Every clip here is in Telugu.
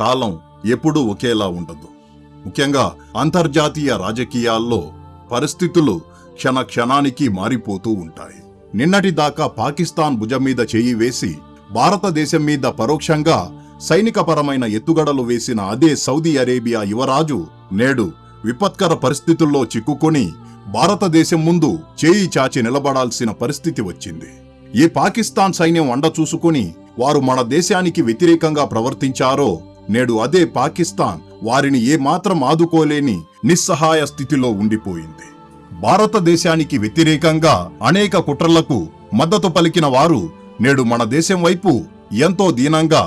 కాలం ఎప్పుడూ ఒకేలా ఉండదు. ముఖ్యంగా అంతర్జాతీయ రాజకీయాల్లో పరిస్థితులు క్షణానికి మారిపోతూ ఉంటాయి. నిన్నటి దాకా పాకిస్తాన్ భుజం మీద చేయి వేసి భారతదేశం మీద పరోక్షంగా సైనికపరమైన ఎత్తుగడలు వేసిన అదే సౌదీ అరేబియా యువరాజు నేడు విపత్కర పరిస్థితుల్లో చిక్కుకొని భారతదేశం ముందు చేయి చాచి నిలబడాల్సిన పరిస్థితి వచ్చింది. ఈ పాకిస్తాన్ సైన్యం అండ చూసుకుని వారు మన దేశానికి వ్యతిరేకంగా ప్రవర్తించారో నేడు అదే పాకిస్తాన్ వారిని ఏమాత్రం ఆదుకోలేని నిస్సహాయ స్థితిలో ఉండిపోయింది. భారతదేశానికి వ్యతిరేకంగా అనేక కుట్రలకు మద్దతు పలికిన వారు నేడు మన దేశం వైపు ఎంతో దీనంగా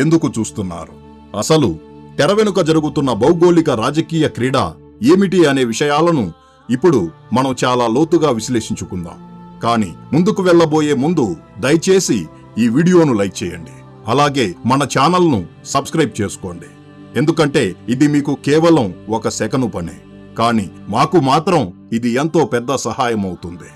ఎందుకు చూస్తున్నారు? అసలు తెర వెనుక జరుగుతున్న భౌగోళిక రాజకీయ క్రీడ ఏమిటి అనే విషయాలను ఇప్పుడు మనం చాలా లోతుగా విశ్లేషించుకుందాం. కానీ ముందుకు వెళ్ళబోయే ముందు దయచేసి ఈ వీడియోను లైక్ చేయండి. అలాగే మన ఛానల్ను సబ్స్క్రైబ్ చేసుకోండి. ఎందుకంటే ఇది మీకు కేవలం ఒక సెకను పనే, కానీ మాకు మాత్రం ఇది ఎంతో పెద్ద సహాయం అవుతుంది.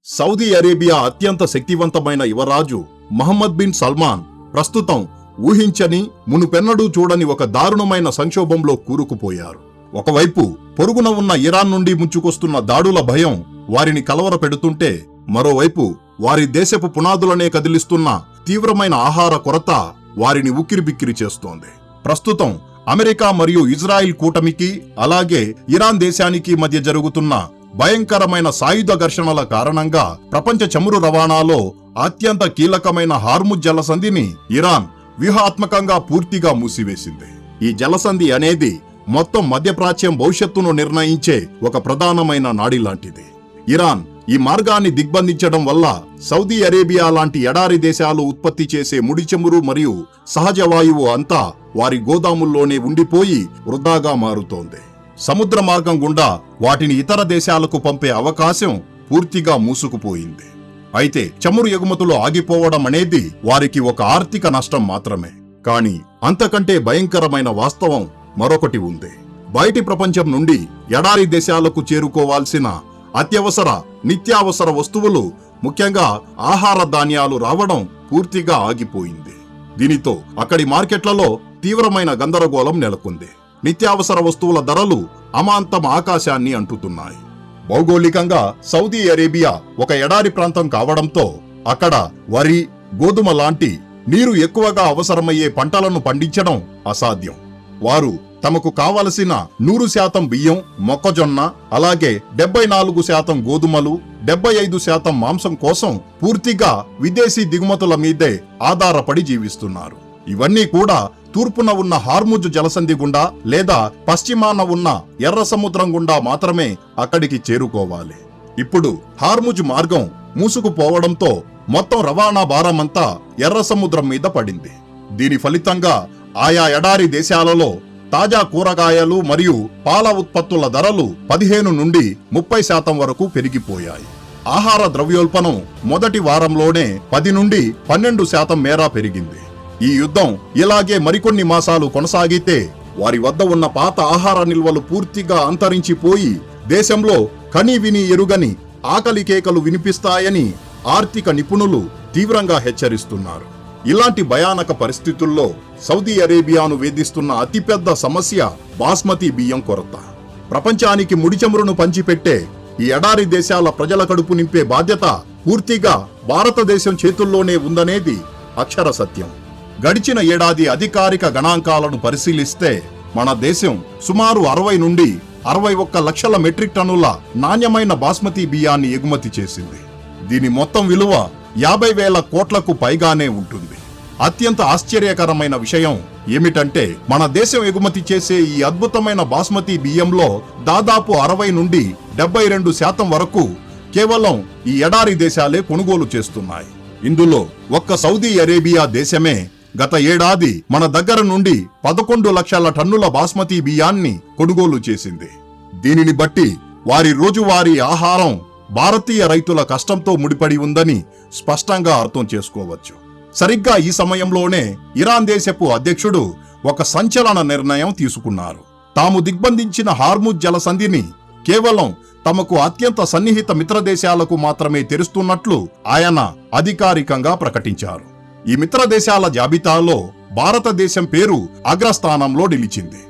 సౌదీ అరేబియా అత్యంత శక్తివంతమైన యువరాజు మహమ్మద్ బిన్ సల్మాన్ ప్రస్తుతం ఊహించని మునుపెన్నడూ చూడని ఒక దారుణమైన సంక్షోభంలో కూరుకుపోయారు. ఒకవైపు పొరుగున ఉన్న ఇరాన్ నుండి ముంచుకొస్తున్న దాడుల భయం వారిని కలవరపెడుతుంటే, మరోవైపు వారి దేశపు పునాదులనే కదిలిస్తున్న తీవ్రమైన ఆహార కొరత వారిని ఉక్కిరిబిక్కిరి చేస్తోంది. ప్రస్తుతం అమెరికా మరియు ఇజ్రాయిల్ కూటమికి అలాగే ఇరాన్ దేశానికి మధ్య జరుగుతున్న భయంకరమైన సాయుధ ఘర్షణల కారణంగా ప్రపంచ చమురు రవాణాలో అత్యంత కీలకమైన హార్ముజ్ జలసంధిని ఇరాన్ వ్యూహాత్మకంగా పూర్తిగా మూసివేసింది. ఈ జలసంధి అనేది మొత్తం మధ్యప్రాచ్యం భవిష్యత్తును నిర్ణయించే ఒక ప్రధానమైన నాడి లాంటిది. ఇరాన్ ఈ మార్గాన్ని దిగ్బంధించడం వల్ల సౌదీ అరేబియా లాంటి ఎడారి దేశాలు ఉత్పత్తి చేసే ముడి చమురు మరియు సహజ వాయువు అంతా వారి గోదాముల్లోనే ఉండిపోయి వృధాగా మారుతోంది. సముద్ర మార్గం గుండా వాటిని ఇతర దేశాలకు పంపే అవకాశం పూర్తిగా మూసుకుపోయింది. అయితే చమురు ఎగుమతులు ఆగిపోవడం అనేది వారికి ఒక ఆర్థిక నష్టం మాత్రమే. కానీ అంతకంటే భయంకరమైన వాస్తవం మరొకటి ఉంది. బయటి ప్రపంచం నుండి ఎడారి దేశాలకు చేరుకోవాల్సిన అత్యవసర నిత్యావసర వస్తువులు, ముఖ్యంగా ఆహార ధాన్యాలు రావడం పూర్తిగా ఆగిపోయింది. దీనితో అక్కడి మార్కెట్లలో తీవ్రమైన గందరగోళం నెలకొంది. నిత్యావసర వస్తువుల ధరలు అమాంతం ఆకాశాన్ని అంటుతున్నాయి. భౌగోళికంగా సౌదీ అరేబియా ఒక ఎడారి ప్రాంతం కావడంతో అక్కడ వరి, గోధుమ లాంటి నీరు ఎక్కువగా అవసరమయ్యే పంటలను పండించడం అసాధ్యం. వారు తమకు కావలసిన 100% బియ్యం, మొక్కజొన్న, అలాగే 74% గోధుమలు, 75% మాంసం కోసం పూర్తిగా విదేశీ దిగుమతుల మీదే ఆధారపడి జీవిస్తున్నారు. ఇవన్నీ కూడా తూర్పున ఉన్న హార్ముజ్ జలసంధి గుండా లేదా పశ్చిమాన ఉన్న ఎర్ర సముద్రం గుండా మాత్రమే అక్కడికి చేరుకోవాలి. ఇప్పుడు హార్ముజ్ మార్గం మూసుకుపోవడంతో మొత్తం రవాణా భారమంతా ఎర్ర సముద్రం మీద పడింది. దీని ఫలితంగా ఆయా ఎడారి దేశాలలో తాజా కూరగాయలు మరియు పాల ఉత్పత్తుల ధరలు 15 నుండి 30% వరకు పెరిగిపోయాయి. ఆహార ద్రవ్యోల్బణం మొదటి వారంలోనే 10 నుండి 12% మేర పెరిగింది. ఈ యుద్ధం ఇలాగే మరికొన్ని మాసాలు కొనసాగితే వారి వద్ద ఉన్న పాత ఆహార నిల్వలు పూర్తిగా అంతరించిపోయి దేశంలో కని విని ఎరుగని ఆకలి కేకలు వినిపిస్తాయని ఆర్థిక నిపుణులు తీవ్రంగా హెచ్చరిస్తున్నారు. ఇలాంటి భయానక పరిస్థితుల్లో సౌదీ అరేబియాను వేధిస్తున్న అతిపెద్ద సమస్య బాస్మతి బియ్యం కొరత. ప్రపంచానికి ముడి చమురును పంచిపెట్టే ఈ ఎడారి దేశాల ప్రజల కడుపు నింపే బాధ్యత పూర్తిగా భారతదేశం చేతుల్లోనే ఉందనేది అక్షర సత్యం. గడిచిన ఏడాది అధికారిక గణాంకాలను పరిశీలిస్తే మన దేశం సుమారు 60 నుండి 61 లక్షల మెట్రిక్ టన్నుల నాణ్యమైన బాస్మతి బియ్యాన్ని ఎగుమతి చేసింది. దీని మొత్తం విలువ 50,000 కోట్లకు పైగానే ఉంటుంది. అత్యంత ఆశ్చర్యకరమైన విషయం ఏమిటంటే మన దేశం ఎగుమతి చేసే ఈ అద్భుతమైన బాస్మతి బియ్యంలో దాదాపు 60 నుండి 72% వరకు కేవలం ఈ ఎడారి దేశాలే కొనుగోలు చేస్తున్నాయి. ఇందులో ఒక్క సౌదీ అరేబియా దేశమే గత ఏడాది మన దగ్గర నుండి 11 లక్షల టన్నుల బాస్మతి బియ్యాన్ని కొనుగోలు చేసింది. దీనిని బట్టి వారి రోజువారీ ఆహారం భారతీయ రైతుల కష్టంతో ముడిపడి ఉందని స్పష్టంగా అర్థం చేసుకోవచ్చు. సరిగ్గా ఈ సమయంలోనే ఇరాన్ దేశపు అధ్యక్షుడు ఒక సంచలన నిర్ణయం తీసుకున్నారు. తాము దిగ్బంధించిన హార్ముజ్ జలసంధిని కేవలం తమకు అత్యంత సన్నిహిత మిత్రదేశాలకు మాత్రమే తెరుస్తున్నట్లు ఆయన అధికారికంగా ప్రకటించారు. ఈ మిత్రదేశాల జాబితాలో భారతదేశం పేరు అగ్రస్థానంలో నిలిచింది.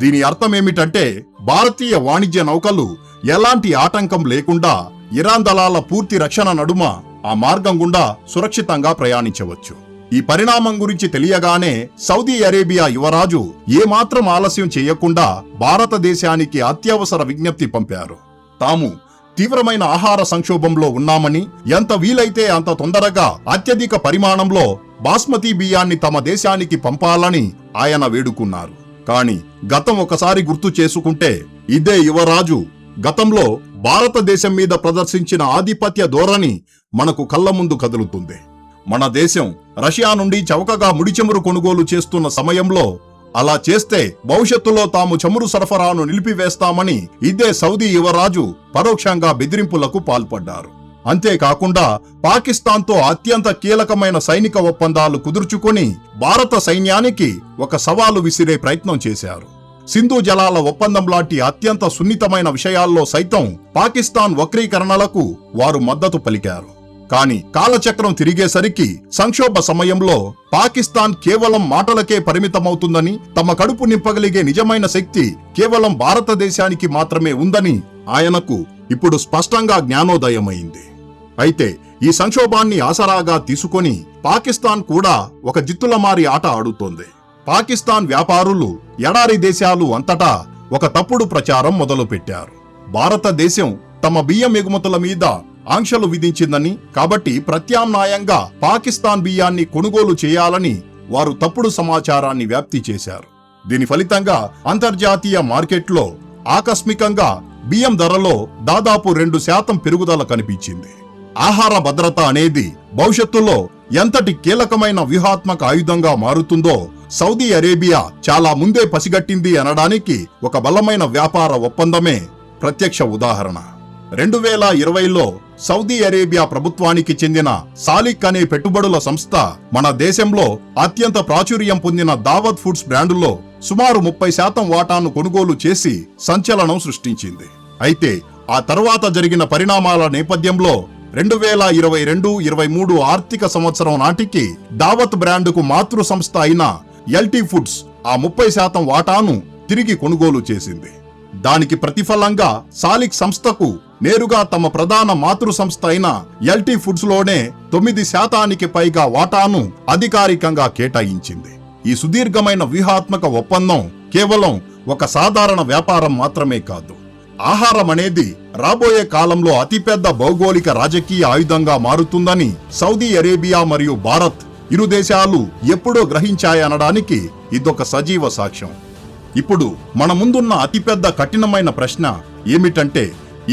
దీని అర్థమేమిటంటే భారతీయ వాణిజ్య నౌకలు ఎలాంటి ఆటంకం లేకుండా ఇరాన్ దళాల పూర్తి రక్షణ నడుమ ఆ మార్గం గుండా సురక్షితంగా ప్రయాణించవచ్చు. ఈ పరిణామం గురించి తెలియగానే సౌదీ అరేబియా యువరాజు ఏమాత్రం ఆలస్యం చేయకుండా భారతదేశానికి అత్యవసర విజ్ఞప్తి పంపారు. తాము తీవ్రమైన ఆహార సంక్షోభంలో ఉన్నామని, ఎంత వీలైతే అంత తొందరగా అత్యధిక పరిమాణంలో బాస్మతి బియ్యాన్ని తమ దేశానికి పంపాలని ఆయన వేడుకున్నారు. కాని గతం ఒకసారి గుర్తు చేసుకుంటే ఇదే యువరాజు గతంలో భారతదేశం మీద ప్రదర్శించిన ఆధిపత్య ధోరణి మనకు కళ్ళ ముందు కదులుతుంది. మన దేశం రష్యా నుండి చౌకగా ముడిచమురు కొనుగోలు చేస్తున్న సమయంలో అలా చేస్తే భవిష్యత్తులో తాము చమురు సరఫరాను నిలిపివేస్తామని ఇదే సౌదీ యువరాజు పరోక్షంగా బెదిరింపులకు పాల్పడ్డారు. అంతేకాకుండా పాకిస్తాన్తో అత్యంత కీలకమైన సైనిక ఒప్పందాలు కుదుర్చుకొని భారత సైన్యానికి ఒక సవాలు విసిరే ప్రయత్నం చేశారు. సింధు జలాల ఒప్పందం లాంటి అత్యంత సున్నితమైన విషయాల్లో సైతం పాకిస్తాన్ వక్రీకరణలకు వారు మద్దతు పలికారు. కాని కాలచక్రం తిరిగేసరికి సంక్షోభ సమయంలో పాకిస్తాన్ కేవలం మాటలకే పరిమితమవుతుందని, తమ కడుపు నింపగలిగే నిజమైన శక్తి కేవలం భారతదేశానికి మాత్రమే ఉందని ఆయనకు ఇప్పుడు స్పష్టంగా జ్ఞానోదయమైంది. అయితే ఈ సంక్షోభాన్ని ఆసరాగా తీసుకొని పాకిస్తాన్ కూడా ఒక జిత్తులమారి ఆట ఆడుతోంది. పాకిస్తాన్ వ్యాపారులు ఎడారి దేశాలు అంతటా ఒక తప్పుడు ప్రచారం మొదలుపెట్టారు. భారతదేశం తమ బియ్యం ఎగుమతుల మీద ఆంక్షలు విధించిందని, కాబట్టి ప్రత్యామ్నాయంగా పాకిస్తాన్ బియ్యాన్ని కొనుగోలు చేయాలని వారు తప్పుడు సమాచారాన్ని వ్యాప్తి చేశారు. దీని ఫలితంగా అంతర్జాతీయ మార్కెట్లో ఆకస్మికంగా బియ్యం ధరలో దాదాపు 2% పెరుగుదల కనిపించింది. ఆహార భద్రత అనేది భవిష్యత్తులో ఎంతటి కీలకమైన వ్యూహాత్మక ఆయుధంగా మారుతుందో సౌదీ అరేబియా చాలా ముందే పసిగట్టింది అనడానికి ఒక బలమైన వ్యాపార ఒప్పందమే ప్రత్యక్ష ఉదాహరణ. 2020లో సౌదీ అరేబియా ప్రభుత్వానికి చెందిన సాలిక్ అనే పెట్టుబడుల సంస్థ మన దేశంలో అత్యంత ప్రాచుర్యం పొందిన దావత్ ఫుడ్స్ బ్రాండులో సుమారు 30% వాటాను కొనుగోలు చేసి సంచలనం సృష్టించింది. అయితే ఆ తర్వాత జరిగిన పరిణామాల నేపథ్యంలో 2022-23 ఆర్థిక సంవత్సరం నాటికి దావత్ బ్రాండుకు మాతృ సంస్థ అయిన ఎల్టీ ఫుడ్స్ ఆ 30% వాటాను తిరిగి కొనుగోలు చేసింది. దానికి ప్రతిఫలంగా సాలిక్ సంస్థకు నేరుగా తమ ప్రధాన మాతృ సంస్థ అయిన ఎల్టీ ఫుడ్స్ లోనే 9% పైగా వాటాను అధికారికంగా కేటాయించింది. ఈ సుదీర్ఘమైన వ్యూహాత్మక ఒప్పందం కేవలం ఒక సాధారణ వ్యాపారం మాత్రమే కాదు. ఆహారం అనేది రాబోయే కాలంలో అతిపెద్ద భౌగోళిక రాజకీయ ఆయుధంగా మారుతుందని సౌదీ అరేబియా మరియు భారత్ ఇరు దేశాలు ఎప్పుడో గ్రహించాయనడానికి ఇదొక సజీవ సాక్ష్యం. ఇప్పుడు మన ముందున్న అతిపెద్ద కఠినమైన ప్రశ్న ఏమిటంటే,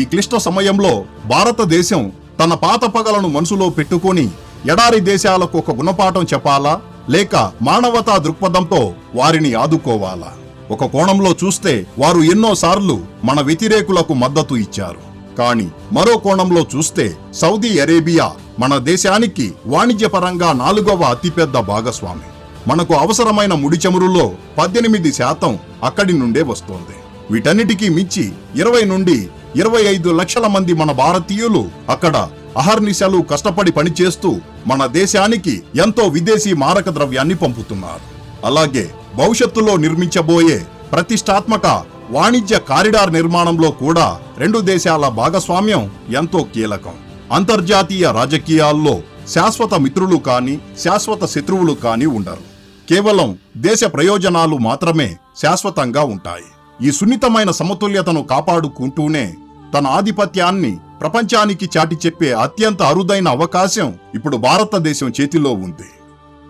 ఈ క్లిష్ట సమయంలో భారతదేశం తన పాత పగలను మనసులో పెట్టుకొని ఎడారి దేశాలకు ఒక గుణపాఠం చెప్పాలా, లేక మానవతా దృక్పథంతో వారిని ఆదుకోవాలా? ఒక కోణంలో చూస్తే వారు ఎన్నోసార్లు మన వ్యతిరేకులకు మద్దతు ఇచ్చారు. కానీ మరో కోణంలో చూస్తే సౌదీ అరేబియా మన దేశానికి వాణిజ్యపరంగా 4వ అతిపెద్ద భాగస్వామి. మనకు అవసరమైన ముడి చమురులో 18% అక్కడి నుండే వస్తోంది. వీటన్నిటికీ మించి 20 నుండి 25 లక్షల మంది మన భారతీయులు అక్కడ అహర్నిశలు కష్టపడి పనిచేస్తూ మన దేశానికి ఎంతో విదేశీ మారక ద్రవ్యాన్ని పంపుతున్నారు. అలాగే భవిష్యత్తులో నిర్మించబోయే ప్రతిష్టాత్మక వాణిజ్య కారిడార్ నిర్మాణంలో కూడా 2 దేశాల భాగస్వామ్యం ఎంతో కీలకం. అంతర్జాతీయ రాజకీయాల్లో శాశ్వత మిత్రులు కాని శాశ్వత శత్రువులు కాని ఉండరు. కేవలం దేశ ప్రయోజనాలు మాత్రమే శాశ్వతంగా ఉంటాయి. ఈ సున్నితమైన సమతుల్యతను కాపాడుకుంటూనే తన ఆధిపత్యాన్ని ప్రపంచానికి చాటి చెప్పే అత్యంత అరుదైన అవకాశం ఇప్పుడు భారతదేశం చేతిలో ఉంది.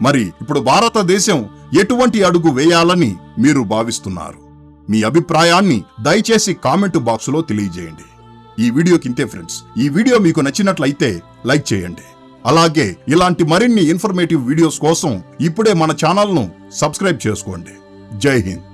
మరి ఇప్పుడు భారతదేశం ఎటువంటి అడుగు వేయాలని మీరు భావిస్తున్నారు? మీ అభిప్రాయాన్ని దయచేసి కామెంట్ బాక్సులో తెలియజేయండి. ఈ వీడియోకి ఇంతే ఫ్రెండ్స్. ఈ వీడియో మీకు నచ్చినట్లయితే లైక్ చేయండి. అలాగే ఇలాంటి మరిన్ని ఇన్ఫర్మేటివ్ వీడియోస్ కోసం ఇప్పుడే మన ఛానల్ను సబ్స్క్రైబ్ చేసుకోండి. జై హింద్.